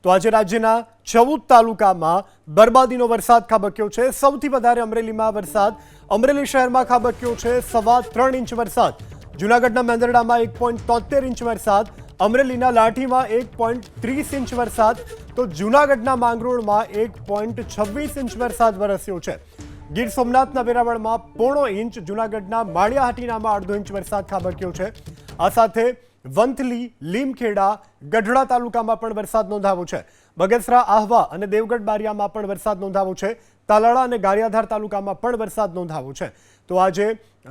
તો આજે રાજ્યના 14 તાલુકામાં બરબાદીનો વરસાદ ખાબક્યો છે। સૌથી વધારે અમરેલીમાં વરસાદ અમરેલી શહેરમાં ખાબક્યો છે। 3.25 ઇંચ વરસાદ। જૂનાગઢના મેંદરડામાં 1.73 ઇંચ વરસાદ। અમરેલીના લાઠીમાં 1.30 ઇંચ વરસાદ તો જૂનાગઢના માંગરોળમાં 1.26 ઇંચ વરસાદ વરસ્યો છે। ગીર સોમનાથના વેરાવળમાં 0.5 ઇંચ, જૂનાગઢના માળિયાહાટીનામાં 1/2 ઇંચ વરસાદ ખાબક્યો છે। આ સાથે વંથલી, લીમખેડા, ગઢડા તાલુકામાં પણ વરસાદ નોંધાવો છે। બગસરા, આહવા અને દેવગઢ બારિયામાં પણ વરસાદ નોંધાવો છે। તાલાળા અને ગારિયાધાર તાલુકામાં પણ વરસાદ નોંધાવો છે। તો આજે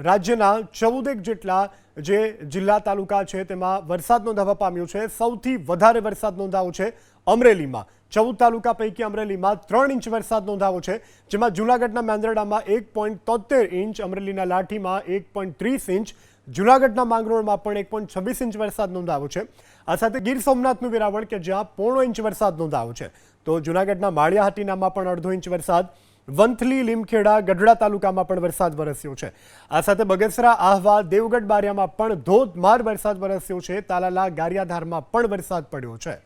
રાજ્યના 14 જેટલા જે જિલ્લા તાલુકા છે તેમાં વરસાદ નોંધાવા પામ્યો છે। સૌથી વધારે વરસાદ નોંધાવો છે અમરેલીમાં। 14 તાલુકા પૈકી અમરેલીમાં 3 ઇંચ વરસાદ નોંધાવો છે, જેમાં જૂનાગઢના મેંદરડામાં 1.73 ઇંચ, અમરેલીના લાઠીમાં 1.30 ઇંચ, જૂનાગઢના માંગરોળમાં પણ 1.26 ઇંચ વરસાદ નોંધાવો છે। આ સાથે ગીર સોમનાથનું વેરાવળ કે જ્યાં 0.5 ઇંચ વરસાદ નોંધાવો છે, તો જૂનાગઢના માળિયાહાટીનામાં પણ 1/2 ઇંચ વરસાદ, વંથલી, લીમખેડા, ગઢડા તાલુકામાં પણ વરસાદ વરસ્યો છે। આ સાથે બગસરા, આહવા, દેવગઢ બારિયામાં પણ ધોધમાર વરસાદ વરસ્યો છે। તાલાલા, ગારિયાધારમાં પણ વરસાદ પડ્યો છે।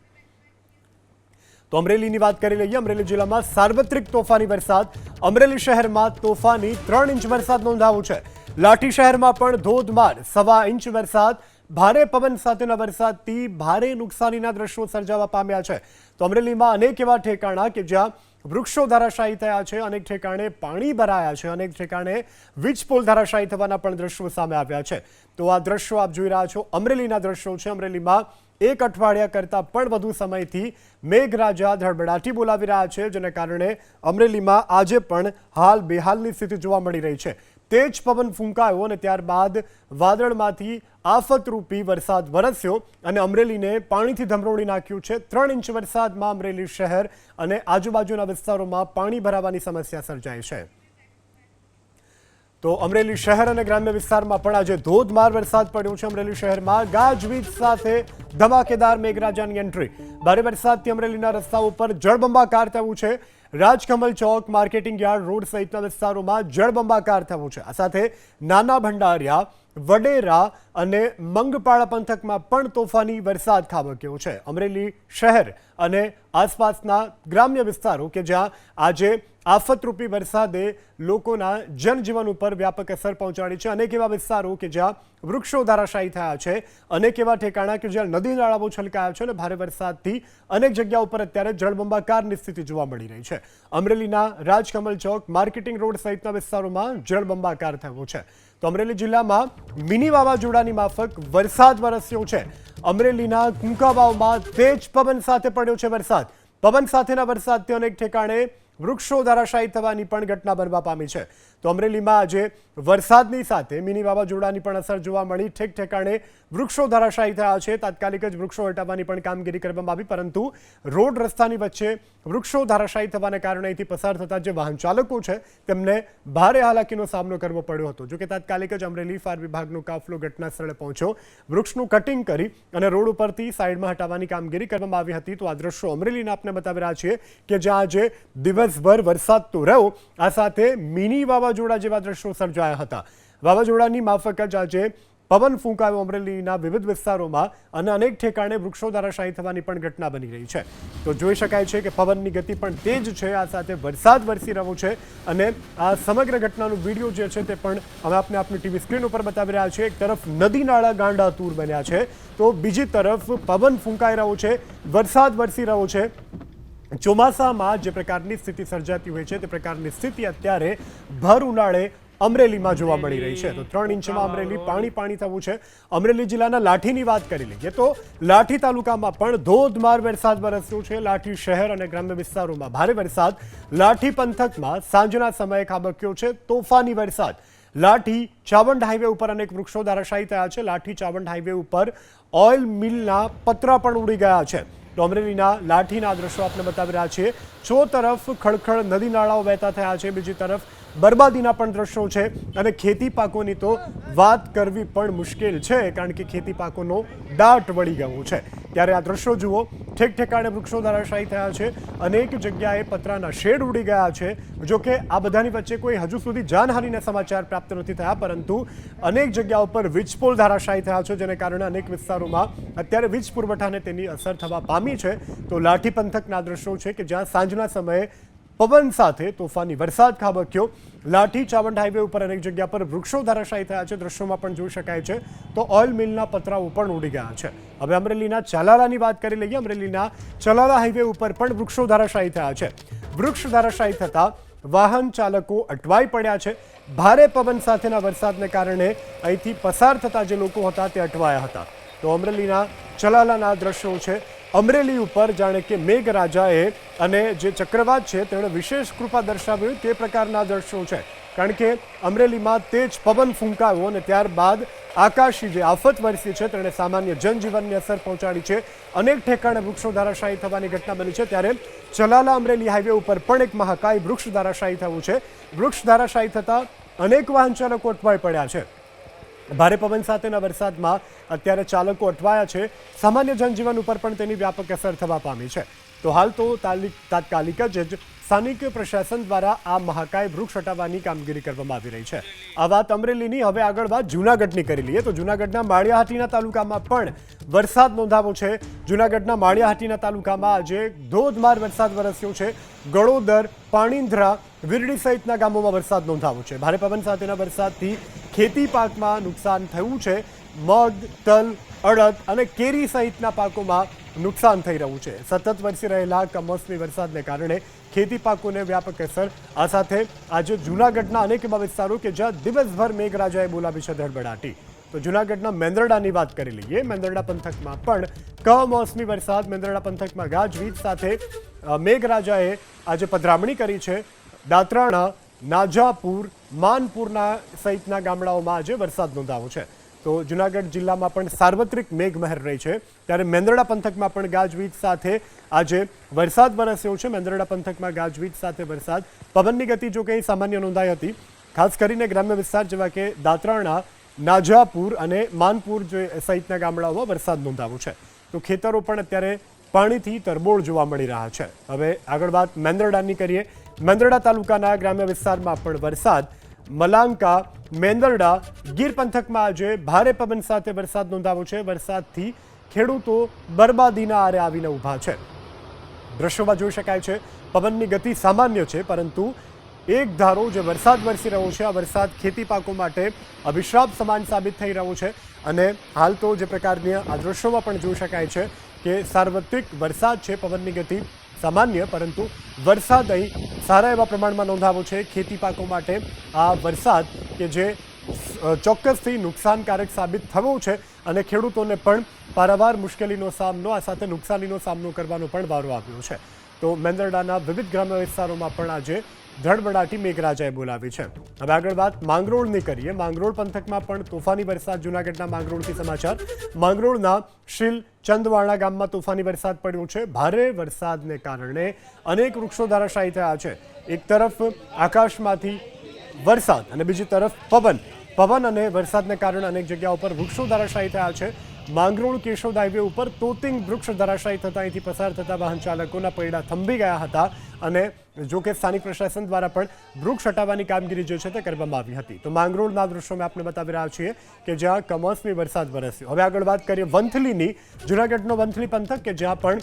તો અમરેલીની વાત કરી લઈએ। અમરેલી જિલ્લામાં સાર્વત્રિક તોફાની વરસાદ। અમરેલી શહેરમાં તોફાની 3 ઇંચ વરસાદ નોંધાવો છે। લાઠી શહેરમાં પણ ધોધમાર 1.25 ઇંચ વરસાદ। ભારે પવન સાથેના વરસાદથી ભારે નુકસાનીના દ્રશ્યો સર્જાવા પામ્યા છે। તો અમરેલીમાં અનેક એવા ઠેકાણા કે જ્યાં વૃક્ષો ધરાશાયી થયા છે, અનેક ઠેકાણે પાણી ભરાયા છે, અનેક ઠેકાણે વીજપોલ ધરાશાયી થવાના પણ દ્રશ્યો સામે આવ્યા છે। તો આ દ્રશ્યો આપ જોઈ રહ્યા છો, અમરેલીના દ્રશ્યો છે। અમરેલીમાં 1 અઠવાડિયા કરતાં પણ વધુ સમયથી મેઘરાજા ધડબડાટી બોલાવી રહ્યા છે, જેને કારણે અમરેલીમાં આજે પણ હાલ બેહાલની સ્થિતિ જોવા મળી રહી છે। તેજ પવન ફૂંકાયો અને ત્યારબાદ વાદળમાંથી આફતરૂપી વરસાદ વરસ્યો અને અમરેલીને પાણીથી ધમરોળી નાખ્યું છે। 3 ઇંચ વરસાદમાં અમરેલી શહેર અને આજુબાજુના વિસ્તારોમાં પાણી ભરાવાની સમસ્યા સર્જાઈ છે। તો અમરેલી શહેર અને ગ્રામ્ય વિસ્તારમાં પણ આજે ધોધમાર વરસાદ પડ્યો છે। અમરેલી શહેરમાં ગાજવીજ સાથે ધમાકેદાર મેઘરાજાની એન્ટ્રી। ભારે વરસાદથી અમરેલીના રસ્તાઓ પર જળબંબાકાર થયું છે। રાજકમલ ચોક, માર્કેટિંગ યાર્ડ રોડ સહિતના વિસ્તારોમાં જળબંબાકાર થયું છે। આ સાથે નાના ભંડારિયા, વડેરા અને મંગપાળા પંથકમાં પણ તોફાની વરસાદ ખાબક્યો છે। અમરેલી શહેર અને આસપાસના ગ્રામ્ય વિસ્તારો કે જ્યાં આજે આફતરૂપી વરસાદે લોકોના જનજીવન ઉપર વ્યાપક અસર પહોંચાડી છે। અનેક એવા વિસ્તારો કે જ્યાં વૃક્ષો ધરાશાયી થયા છે, અનેક એવા ઠેકાણા કે જ્યાં નદી નાળાઓ છલકાયા છે અને ભારે વરસાદથી અનેક જગ્યા ઉપર અત્યારે જળબંબાકારની સ્થિતિ જોવા મળી રહી છે। અમરેલીના રાજકમલ ચોક, માર્કેટિંગ રોડ સહિતના વિસ્તારોમાં જળબંબાકાર થયો છે। તો અમરેલી જિલ્લામાં મિની વાવાઝોડાની માફક વરસાદ વરસ્યો છે। અમરેલીના કુંકાવાવમાં તેજ પવન સાથે પડ્યો છે વરસાદ। પવન સાથેના વરસાદથી અનેક ઠેકાણે વૃક્ષો ધરાશાયી થવાની પણ ઘટના બનવા પામી છે। તો અમરેલીમાં આજે વરસાદની સાથે મિની વાવાઝોડાની પણ અસર જોવા મળી। ઠેક ઠેકાણે વૃક્ષો ધરાશાયી થયા છે। તાત્કાલિક જ વૃક્ષો હટાવવાની પણ કામગીરી કરવામાં આવી, પરંતુ રોડ રસ્તાની વચ્ચે વૃક્ષો ધરાશાયી થવાને કારણે અહીંથી પસાર થતા જે વાહન ચાલકો છે તેમને ભારે હાલાકીનો સામનો કરવો પડ્યો હતો। જોકે તાત્કાલિક જ અમરેલી ફાયર વિભાગનો કાફલો ઘટના સ્થળે પહોંચ્યો, વૃક્ષનું કટિંગ કરી અને રોડ ઉપરથી સાઈડમાં હટાવવાની કામગીરી કરવામાં આવી હતી। તો આ દ્રશ્યો અમરેલીના આપને બતાવી રહ્યા છીએ કે જ્યાં આજે દિવસભર વરસાદ તો રહ્યો, આ સાથે મિની વાવાઝોડા જેવા દ્રશ્યો સર્જાયા હતા। વાવાઝોડાની માફક જ આજે પવન ફૂંકાયો અમરેલીના વિવિધ વિસ્તારોમાં અને અનેક ઠેકાણે વૃક્ષો ધરાશાયી થવાની પણ ઘટના બની રહી છે। તો જોઈ શકાય છે કે પવનની ગતિ પણ તેજ છે, આ સાથે વરસાદ વરસી રહ્યો છે અને આ સમગ્ર ઘટનાનો વિડીયો જે છે તે પણ અમે આપની ટીવી સ્ક્રીન ઉપર બતાવી રહ્યા છીએ। એક તરફ નદી નાળા ગાંડા તૂર બન્યા છે, તો બીજી તરફ પવન ફૂંકાઈ રહ્યો છે, વરસાદ વરસી રહ્યો છે। ચોમાસામાં જે પ્રકારની સ્થિતિ સર્જાતી હોય છે તે પ્રકારની સ્થિતિ અત્યારે ભર ઉનાળે અમરેલીમાં જોવા મળી રહી છે। તો 3 ઇંચમાં અમરેલી પાણી થવું છે। અમરેલી જિલ્લાના લાઠીની વાત કરી લઈએ તો લાઠી તાલુકામાં પણ ધોધમાર વરસાદ વરસ્યો છે। લાઠી શહેર અને ગ્રામ્ય વિસ્તારોમાં ભારે વરસાદ। લાઠી પંથકમાં સાંજના સમયે ખાબક્યો છે તોફાની વરસાદ। લાઠી ચાવંડ હાઈવે ઉપર અનેક વૃક્ષો ધરાશાયી થયા છે। લાઠી ચાવંડ હાઈવે ઉપર ઓઇલ મિલના પતરા પણ ઉડી ગયા છે। તો અમરેલીના લાઠીના દ્રશ્યો આપને બતાવી રહ્યા છીએ। ચો તરફ ખળખળ નદી નાળાઓ વહેતા થયા છે, બીજી તરફ બરબાદીના પણ દ્રશ્યો છે અને ખેતી પાકોની તો વાત કરવી પણ મુશ્કેલ છે, કારણ કે ખેતી પાકોનો દાટ વળી ગયો છે। ત્યારે આ દ્રશ્યો જુઓ, ઠેક ઠેકાણે વૃક્ષો ધરાશાયી થયા છે, અનેક જગ્યાએ પતરાના શેડ ઉડી ગયા છે। જો કે આ બધાની વચ્ચે કોઈ હજુ સુધી જાનહાનિના સમાચાર પ્રાપ્ત નથી થયા, પરંતુ અનેક જગ્યાઓ પર વીજપોલ ધરાશાયી થયા છે, જેને કારણે અનેક વિસ્તારોમાં અત્યારે વીજ પુરવઠાને તેની અસર થવા પામી છે। તો લાઠી પંથકના દ્રશ્યો છે કે જ્યાં સાંજના સમયે પવન સાથે તોફાની વરસાદ ખાબક્યો। લાઠી ચાવંડ હાઈવે ઉપર અનેક જગ્યા પર વૃક્ષો ધરાશાયી થયા છે, દ્રશ્યોમાં પણ જોઈ શકાય છે। તો ઓઇલ મિલના પતરાઓ પણ ઉડી ગયા છે। હવે અમરેલીના ચલાલાની વાત કરી લઈએ। અમરેલીના ચલાલા હાઈવે ઉપર પણ વૃક્ષો ધરાશાયી થયા છે। વૃક્ષ ધરાશાયી થતા વાહન ચાલકો અટવાઈ પડ્યા છે। ભારે પવન સાથેના વરસાદને કારણે અહીંથી પસાર થતા જે લોકો હતા તે અટવાયા હતા। તો અમરેલીના ચલાલાના દ્રશ્યો છે। અમરેલી ઉપર જાણે કે મેઘરાજાએ અને જે ચક્રવાત છે તેણે વિશેષ કૃપા દર્શાવ્યું તે પ્રકારના દ્રશ્યો છે, કારણ કે અમરેલીમાં તેજ પવન ફૂંકાયો અને ત્યારબાદ આકાશી જે આફત વરસી છે તેણે સામાન્ય જનજીવનને અસર પહોંચાડી છે। અનેક ઠેકાણે વૃક્ષો ધરાશાયી થવાની ઘટના બની છે। ત્યારે ચલાલા અમરેલી હાઈવે ઉપર પણ એક મહાકાય વૃક્ષ ધરાશાયી થયું છે। વૃક્ષ ધરાશાયી થતાં અનેક વાહન ચાલકો અટવાઈ પડ્યા છે। ભારે પવન સાથેના વરસાદમાં અત્યારે ચાલકો અટવાયા છે। સામાન્ય જનજીવન ઉપર પણ તેની વ્યાપક અસર થવા પામી છે। તો હાલ તો તાત્કાલિક જ સ્થાનિક પ્રશાસન દ્વારા આ મહાકાય વૃક્ષ હટાવવાની કામગીરી કરવામાં આવી રહી છે। આ વાત અમરેલીની। હવે આગળ વાત જૂનાગઢની કરી લઈએ। તો જૂનાગઢના માળિયાહાટીના તાલુકામાં પણ વરસાદ નોંધાવો છે। જૂનાગઢના માળિયાહાટીના તાલુકામાં આજે ધોધમાર વરસાદ વરસ્યો છે। ગળોદર, પાણીંદ્રા, વિરડી સહિતના ગામોમાં વરસાદ નોંધાવો છે। ભારે પવન સાથેના વરસાદથી ખેતી પાકમાં નુકસાન થયું છે। મગ, તલ, અડદ અને કેરી સહિતના પાકોમાં નુકસાન થઈ રહ્યું છે। સતત વરસી રહેલા કમોસમી વરસાદને કારણે ખેતી પાકોને વ્યાપક અસર। આ સાથે આજે જૂનાગઢના અનેક એવા વિસ્તારો કે જ્યાં દિવસભર મેઘરાજાએ બોલાવી છે ધડબડાટી। તો જૂનાગઢના મેંદરડાની વાત કરી લઈએ। મેંદરડા પંથકમાં પણ કમોસમી વરસાદ। મેંદરડા પંથકમાં ગાજવીજ સાથે મેઘરાજાએ આજે પધરામણી કરી છે। દાત્રાણા, નાજાપુર, માનપુરના સહિતના ગામડાઓમાં આજે વરસાદ નોંધાવો છે। તો જૂનાગઢ જિલ્લામાં પણ સાર્વત્રિક મેઘમહેર રહી છે। ત્યારે મેંદરડા પંથકમાં પણ ગાજવીજ સાથે આજે વરસાદ વરસ્યો છે। મેંદરડા પંથકમાં ગાજવીજ સાથે વરસાદ। પવનની ગતિ જો કંઈ સામાન્ય નોંધાઈ હતી, ખાસ કરીને ગ્રામ્ય વિસ્તાર જેવા કે દાત્રાણા, નાજાપુર અને માનપુર સહિતના ગામડાઓમાં વરસાદ નોંધાવો છે। તો ખેતરો પણ અત્યારે પાણીથી તરબોળ જોવા મળી રહ્યા છે। હવે આગળ વાત મેંદરડાની કરીએ। મેંદરડા તાલુકાના ગ્રામ્ય વિસ્તારમાં પણ વરસાદ। મલાંકા, મેંદરડા, ગીર પંથકમાં આજે ભારે પવન સાથે વરસાદ નોંધાવો છે। વરસાદથી ખેડૂતો બરબાદીના આરે આવીને ઊભા છે। દ્રશ્યોમાં જોઈ શકાય છે પવનની ગતિ સામાન્ય છે, પરંતુ એક ધારો જે વરસાદ વરસી રહ્યો છે, આ વરસાદ ખેતી પાકો માટે અભિશાપ સમાન સાબિત થઈ રહ્યો છે। અને હાલ તો જે પ્રકારની આ દ્રશ્યોમાં પણ જોઈ શકાય છે કે સાર્વત્રિક વરસાદ છે, પવનની ગતિ સામાન્ય, પરંતુ વરસાદ અહીં સારા એવા પ્રમાણમાં નોંધાવો છે। ખેતી પાકો માટે આ વરસાદ કે જે ચોક્કસથી નુકસાનકારક સાબિત થવો છે અને ખેડૂતોને પણ પારાવાર મુશ્કેલીનો સામનો, આ સાથે નુકસાનીનો સામનો કરવાનો પણ વારો આવ્યો છે। તો મેંદરડાના વિવિધ ગ્રામ્ય વિસ્તારોમાં પણ આજે ધડબડાટી મેઘરાજાએ બોલાવી છે। હવે આગળ વાત માંગરોળની કરીએ। માંગરોળ પંથકમાં પણ તોફાની વરસાદ। જૂનાગઢના માંગરોળથી સમાચાર। માંગરોળના શીલ ચંદવાણા ગામમાં તોફાની વરસાદ પડ્યો છે। ભારે વરસાદને કારણે અનેક વૃક્ષો ધરાશાયી થયા છે। એક તરફ આકાશમાંથી વરસાદ અને બીજી તરફ પવન અને વરસાદને કારણે અનેક જગ્યાઓ પર વૃક્ષો ધરાશાયી થયા છે। માંગરોળ કેશોદ હાઈવે ઉપર તોતિંગ વૃક્ષ ધરાશાયી થતાં અહીંથી પસાર થતા વાહન ચાલકોના પૈડા થંભી ગયા હતા અને જો કે સ્થાનિક પ્રશાસન દ્વારા પણ વૃક્ષ હટાવવાની કામગીરી જે છે તે કરવામાં આવી હતી। તો માંગરોળના દ્રશ્યો આપણે બતાવી રહ્યા છીએ કે જ્યાં કમોસમી વરસાદ વરસ્યો। હવે આગળ વાત કરીએ વંથલીની। જૂનાગઢનો વંથલી પંથક કે જ્યાં પણ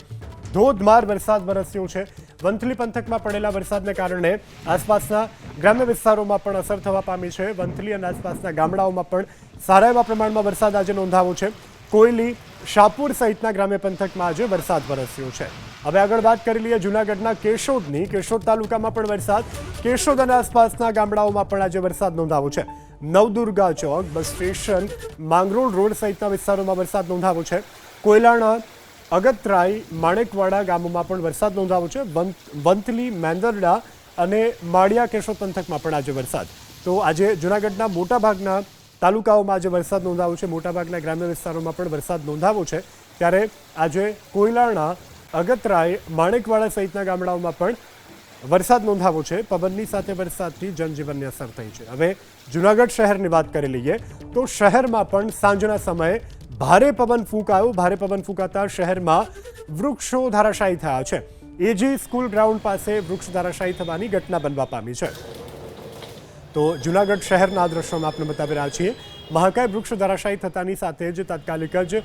ધોધમાર વરસાદ વરસ્યો છે। વંથલી પંથકમાં પડેલા વરસાદને કારણે આસપાસના ગ્રામ્ય વિસ્તારોમાં પણ અસર થવા પામી છે। વંથલી અને આસપાસના ગામડાઓમાં પણ સારા એવા પ્રમાણમાં વરસાદ આજે નોંધાવો છે। કોયલી, શાહપુર સહિતના ગ્રામ્ય પંથકમાં આજે વરસાદ વરસ્યો છે। હવે આગળ વાત કરી લઈએ જૂનાગઢના કેશોદની। કેશોદ તાલુકામાં પણ વરસાદ। કેશોદ અને આસપાસના ગામડાઓમાં પણ આજે વરસાદ નોંધાવો છે। નવદુર્ગા ચોક, બસ સ્ટેશન, માંગરોળ રોડ સહિતના વિસ્તારોમાં વરસાદ નોંધાવો છે। કોયલાણા, અગતરાઈ, માણેકવાડા ગામોમાં પણ વરસાદ નોંધાવો છે। વંથલી, મેંદરડા અને માળિયા કેશોદ પંથકમાં પણ આજે વરસાદ। તો આજે જૂનાગઢના મોટાભાગના તાલુકાઓમાં આજે વરસાદ નોંધાવો છે। મોટાભાગના ગ્રામ્ય વિસ્તારોમાં પણ વરસાદ નોંધાવો છે। ત્યારે આજે કોયલાણા, અગતરાય, માણેકવાડા સહિતના ગામડાઓમાં પણ વરસાદ નોંધાવો છે. પવનની સાથે વરસાદથી જનજીવનને અસર થઈ છે. હવે જૂનાગઢ શહેરની વાત કરી લઈએ તો શહેરમાં પણ સાંજના સમયે ભારે પવન ફૂંકાયો. ભારે પવન ફૂંકાતા શહેરમાં વૃક્ષો ધરાશાયી થયા છે. એજી સ્કૂલ ગ્રાઉન્ડ પાસે વૃક્ષ ધરાશાયી થવાની ઘટના બનવા પામી છે. તો જૂનાગઢ શહેરના દ્રશ્યોમાં આપણે બતાવી રહ્યા છીએ. મહાકાય વૃક્ષ ધરાશાયી થતાની સાથે જ તાત્કાલિક જ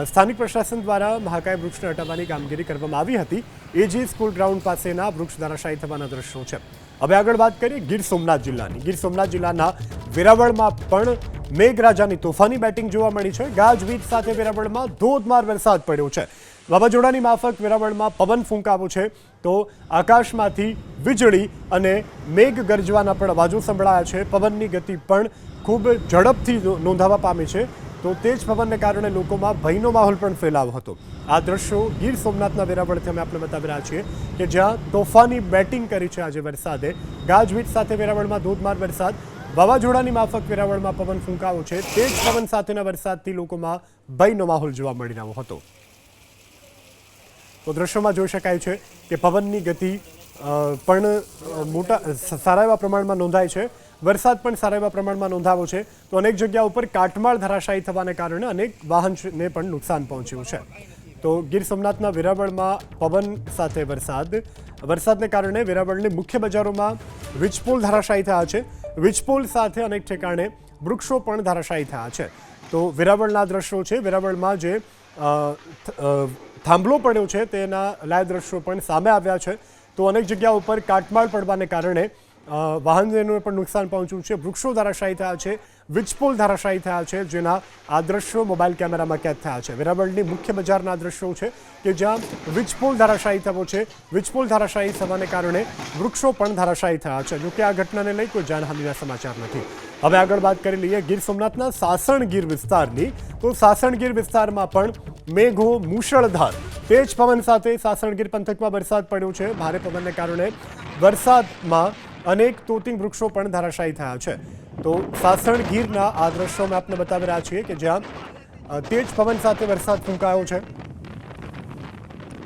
સ્થાનિક પ્રશાસન દ્વારા મહાકાય વૃક્ષને હટાવવાની કામગીરી કરવામાં આવી હતી. એજી સ્કૂલ ગ્રાઉન્ડ પાસેના વૃક્ષ ધરાશાયી થવાના દ્રશ્યો છે. હવે આગળ વાત કરીએ ગીર સોમનાથ જિલ્લાની. ગીર સોમનાથ જિલ્લાના વેરાવળમાં પણ મેઘરાજાની તોફાની બેટિંગ જોવા મળી છે. ગાજવીજ સાથે વેરાવળમાં ધોધમાર વરસાદ પડ્યો છે. વાવાઝોડાની માફક વેરાવળમાં પવન ફૂંકાવો છે તો આકાશમાંથી વીજળી અને મેઘ ગરજવાના પણ અવાજો સંભળાયા છે. પવનની ગતિ પણ ખૂબ ઝડપથી નોંધાવા પામી છે. તો તેજ પવનને કારણે લોકોમાં ભયનો માહોલ પણ ફેલાવો હતો. આ દ્રશ્યો ગીર સોમનાથના વેરાવળથી અમે આપણે બતાવી રહ્યા છીએ કે જ્યાં તોફાની બેટિંગ કરી છે આજે વરસાદે. ગાજવીજ સાથે વેરાવળમાં ધોધમાર વરસાદ, વાવાઝોડાની માફક વેરાવળમાં પવન ફૂંકાવો છે. તેજ પવન સાથેના વરસાદથી લોકોમાં ભયનો માહોલ જોવા મળી રહ્યો હતો. તો દ્રશ્યોમાં જોઈ શકાય છે કે પવનની ગતિ પણ સારા એવા પ્રમાણમાં નોંધાય છે. વરસાદ પણ સારા એવા પ્રમાણમાં નોંધાવો છે. તો અનેક જગ્યા ઉપર કાટમાળ ધરાશાયી થવાને કારણે અનેક વાહનને પણ નુકસાન પહોંચ્યું છે. તો ગીર સોમનાથના વેરાવળમાં પવન સાથે વરસાદને કારણે વેરાવળની મુખ્ય બજારોમાં વીજપોલ ધરાશાયી થયા છે. વીજપોલ સાથે અનેક ઠેકાણે વૃક્ષો પણ ધરાશાયી થયા છે. તો વેરાવળના દ્રશ્યો છે. વેરાવળમાં જે થાંભલો પડ્યો છે તેના લાઈવ દ્રશ્યો પણ સામે આવ્યા છે. તો અનેક જગ્યા ઉપર કાટમાળ પડવાને કારણે વાહનોને પણ નુકસાન પહોંચ્યું છે. વૃક્ષો ધરાશાયી થયા છે, વીજપોલ ધરાશાયી થયા છે, જેના આ દ્રશ્યો મોબાઈલ કેમેરામાં કેદ થયા છે. વેરાવળની મુખ્ય બજારના દ્રશ્યો છે કે જ્યાં વીજપોલ ધરાશાયી થયો છે. વીજપોલ ધરાશાયી થવાને કારણે વૃક્ષો પણ ધરાશાયી થયા છે. જોકે આ ઘટનાને લઈ કોઈ જાનહાનિના સમાચાર નથી. હવે આગળ વાત કરી લઈએ ગીર સોમનાથના સાસણગીર વિસ્તારની. તો સાસણગીર વિસ્તારમાં પણ મેઘો મુશળધાર તેજ પવન સાથે સાસણગીર પંથકમાં વરસાદ પડ્યો છે. ભારે પવનને કારણે વરસાદમાં અનેક તોતિંગ વૃક્ષો પણ ધરાશાયી થયા છે. તો સાસણગીરના આ દ્રશ્યોમાં આપણે બતાવી રહ્યા છીએ કે જ્યાં તેજ પવન સાથે વરસાદ ફૂંકાયો છે.